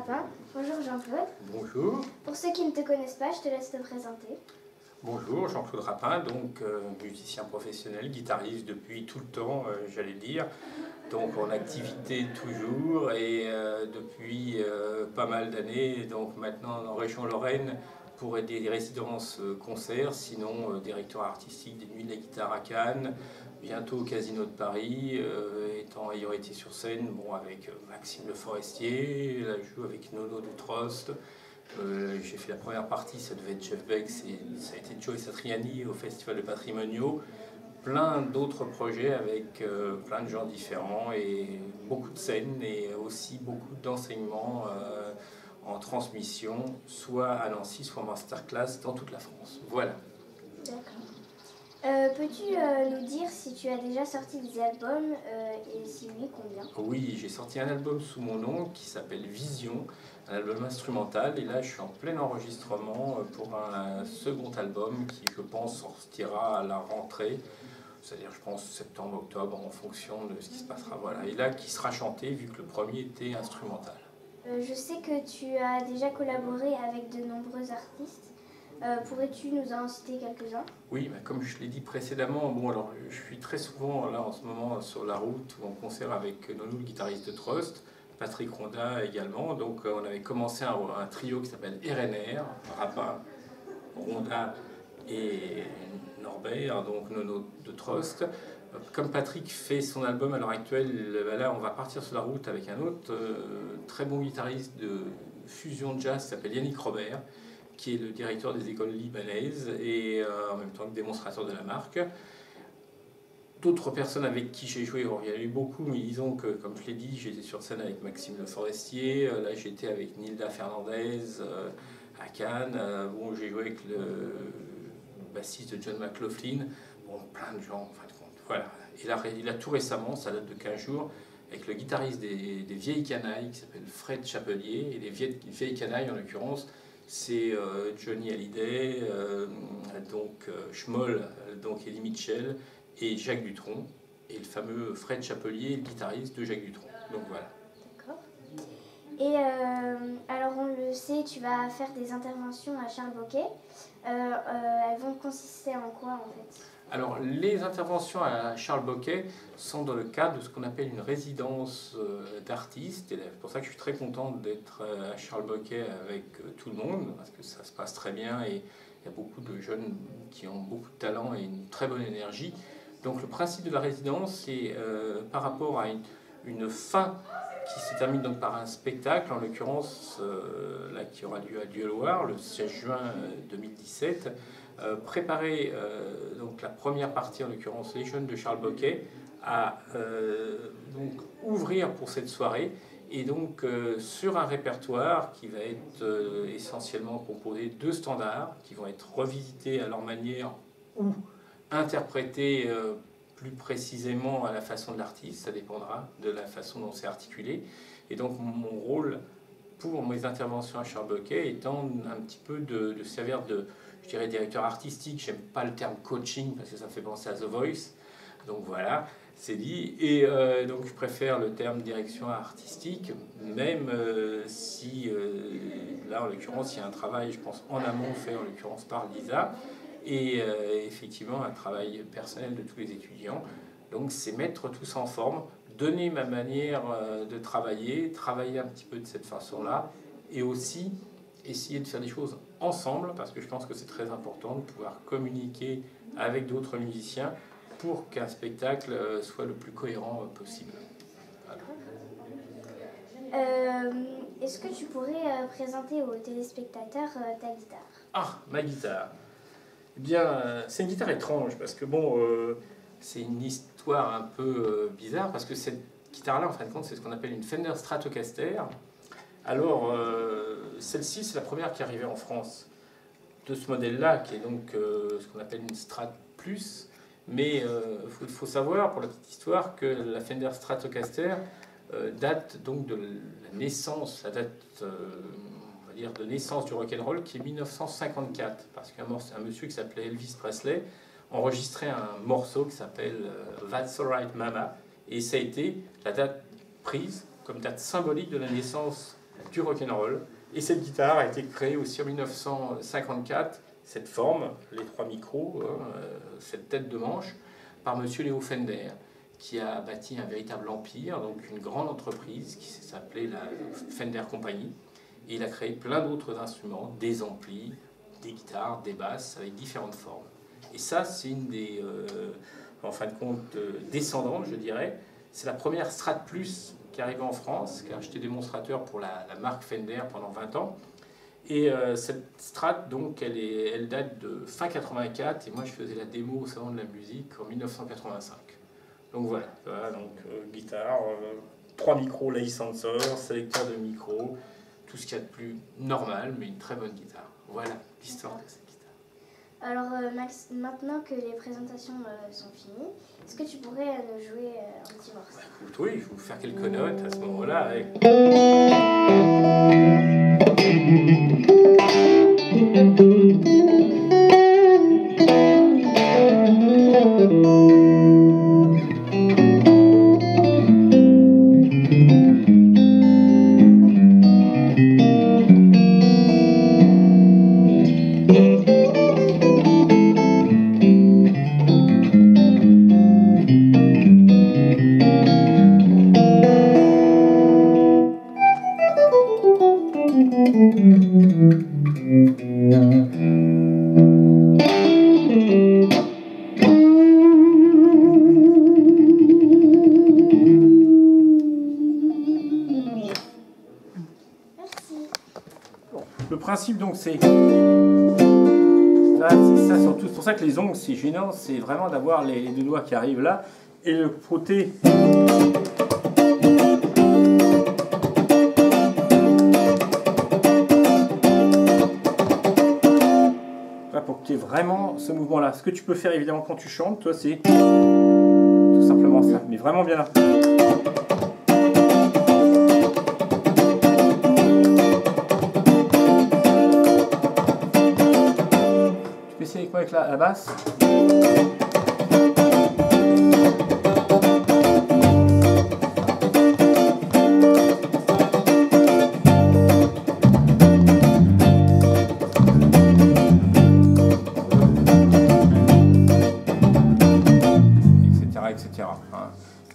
Rapin. Bonjour Jean-Claude. Bonjour. Pour ceux qui ne te connaissent pas, je te laisse te présenter. Bonjour, Jean-Claude Rapin, donc musicien professionnel, guitariste depuis tout le temps, j'allais dire. Donc en activité toujours et depuis pas mal d'années, donc maintenant en région Lorraine pour des résidences concerts, sinon directeur artistique des Nuits de la Guitare à Cannes, bientôt au Casino de Paris, ayant été sur scène avec Maxime Le Forestier, là je joue avec Nono de Trost. J'ai fait la première partie, ça devait être Jeff Beck, ça a été Joey Satriani au Festival de Patrimonio. Plein d'autres projets avec plein de gens différents et beaucoup de scènes et aussi beaucoup d'enseignements en transmission, soit à Nancy, soit en masterclass dans toute la France. Voilà. D'accord. Peux-tu nous dire si tu as déjà sorti des albums et si oui, combien? Oui, j'ai sorti un album sous mon nom qui s'appelle Vision, un album instrumental, et là je suis en plein enregistrement pour un second album qui, je pense, sortira à la rentrée, c'est-à-dire je pense septembre, octobre, en fonction de ce qui se passera. Voilà. Et là qui sera chanté vu que le premier était instrumental. Je sais que tu as déjà collaboré avec de nombreux artistes. Pourrais-tu nous en citer quelques-uns? Oui, comme je l'ai dit précédemment, alors je suis très souvent là en ce moment sur la route ou en concert avec Nono, le guitariste de Trost, Patrick Ronda également. Donc on avait commencé un trio qui s'appelle RNR, Rapin, Ronda et Norbert, donc Nono de Trost. Comme Patrick fait son album à l'heure actuelle, là on va partir sur la route avec un autre très bon guitariste de fusion jazz qui s'appelle Yannick Robert, qui est le directeur des écoles libanaises et en même temps que démonstrateur de la marque. D'autres personnes avec qui j'ai joué, il y en a eu beaucoup, mais disons que, comme je l'ai dit, j'étais sur scène avec Maxime Le Forestier, là j'étais avec Nilda Fernandez à Cannes, j'ai joué avec le bassiste de John McLaughlin, plein de gens en fin de compte. Voilà. Et là, il a tout récemment, ça date de 15 jours, avec le guitariste des Vieilles Canailles qui s'appelle Fred Chapelier, et les Vieilles Canailles en l'occurrence, c'est Johnny Hallyday, Schmoll, donc Eddie Mitchell et Jacques Dutronc, et le fameux Fred Chapelier, le guitariste de Jacques Dutronc. Donc voilà. D'accord. Et alors on le sait, tu vas faire des interventions à Charles Boquet. Elles vont consister en quoi en fait? Alors les interventions à Charles Boquet sont dans le cadre de ce qu'on appelle une résidence d'artistes. Et c'est pour ça que je suis très contente d'être à Charles Boquet avec tout le monde, parce que ça se passe très bien et il y a beaucoup de jeunes qui ont beaucoup de talent et une très bonne énergie. Donc le principe de la résidence, c'est par rapport à une fin qui se termine donc par un spectacle, en l'occurrence là qui aura lieu à Dieuloir le 16 juin 2017. Préparer donc la première partie, en l'occurrence les jeunes de Charles Boquet, à donc ouvrir pour cette soirée, et donc sur un répertoire qui va être essentiellement composé de standards qui vont être revisités à leur manière ou interprétés plus précisément à la façon de l'artiste, ça dépendra de la façon dont c'est articulé. Et donc mon rôle pour mes interventions à Charles Boquet étant un petit peu de servir de, je dirais, directeur artistique. J'aime pas le terme coaching parce que ça me fait penser à The Voice, donc voilà, c'est dit. Et donc je préfère le terme direction artistique, même si là en l'occurrence il y a un travail, je pense, en amont fait en l'occurrence par Lisa, et effectivement un travail personnel de tous les étudiants. Donc c'est mettre tout ça en forme, donner ma manière de travailler un petit peu de cette façon-là, et aussi essayer de faire des choses ensemble, parce que je pense que c'est très important de pouvoir communiquer avec d'autres musiciens pour qu'un spectacle soit le plus cohérent possible. Voilà. Est-ce que tu pourrais présenter aux téléspectateurs ta guitare? Ah, ma guitare. Eh bien, c'est une guitare étrange, parce que c'est une histoire un peu bizarre, parce que cette guitare-là, en fin de compte, c'est ce qu'on appelle une Fender Stratocaster. Alors, celle-ci, c'est la première qui est arrivée en France de ce modèle-là, qui est donc ce qu'on appelle une Strat Plus. Mais il faut savoir, pour la petite histoire, que la Fender Stratocaster date donc de la naissance, la date, on va dire, de naissance du rock'n'roll, qui est 1954, parce qu'un monsieur qui s'appelait Elvis Presley enregistrait un morceau qui s'appelle That's Alright Mama, et ça a été la date prise comme date symbolique de la naissance du rock'n'roll. Et cette guitare a été créée aussi en 1954, cette forme, les 3 micros, cette tête de manche, par monsieur Léo Fender, qui a bâti un véritable empire, donc une grande entreprise qui s'appelait la Fender Company. Et il a créé plein d'autres instruments, des amplis, des guitares, des basses, avec différentes formes. Et ça, c'est une des, en fin de compte, descendantes, je dirais. C'est la première Strat Plus qui est arrivée en France, car j'étais démonstrateur pour la marque Fender pendant 20 ans. Et cette Strat, donc, elle date de fin 84, et moi je faisais la démo au Salon de la Musique en 1985. Donc voilà, guitare, 3 micros Leigh Sensor, sélecteur de micros, tout ce qu'il y a de plus normal, mais une très bonne guitare. Voilà l'histoire de cette guitare. Alors Max, maintenant que les présentations sont finies, est-ce que tu pourrais nous jouer un petit morceau? Écoute, oui, je vais vous faire quelques notes à ce moment-là. Avec... Le principe donc c'est ça surtout, c'est pour ça que les ongles c'est gênant, c'est vraiment d'avoir les 2 doigts qui arrivent là et le frotter. Là, pour que tu aies vraiment ce mouvement là. Ce que tu peux faire évidemment quand tu chantes, toi c'est tout simplement ça, mais vraiment bien là. Avec la basse. Etc.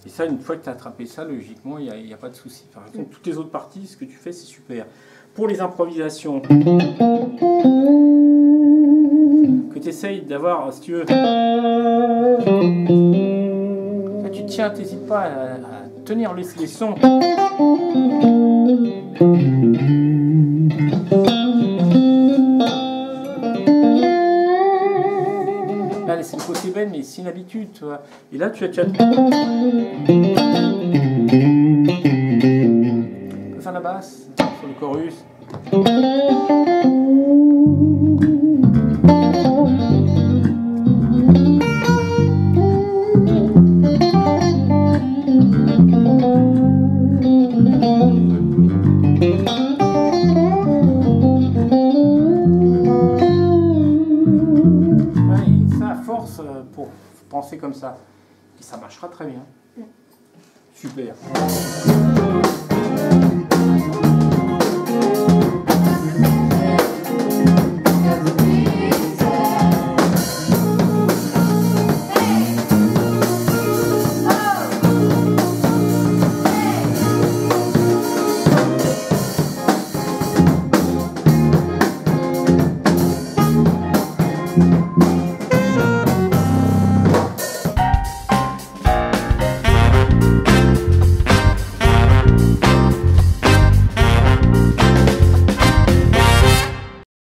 Et ça, une fois que tu as attrapé ça, logiquement, il n'y a pas de souci. Par exemple, toutes les autres parties, ce que tu fais, c'est super. Pour les improvisations, que tu essayes d'avoir, si tu veux, tu tiens, t'hésites pas à tenir les sons. Là, c'est le côté bête, mais c'est une habitude, tu vois. Et là, tu as... Tu peux faire la basse sur le chorus. Pour penser comme ça, et ça marchera très bien. Super.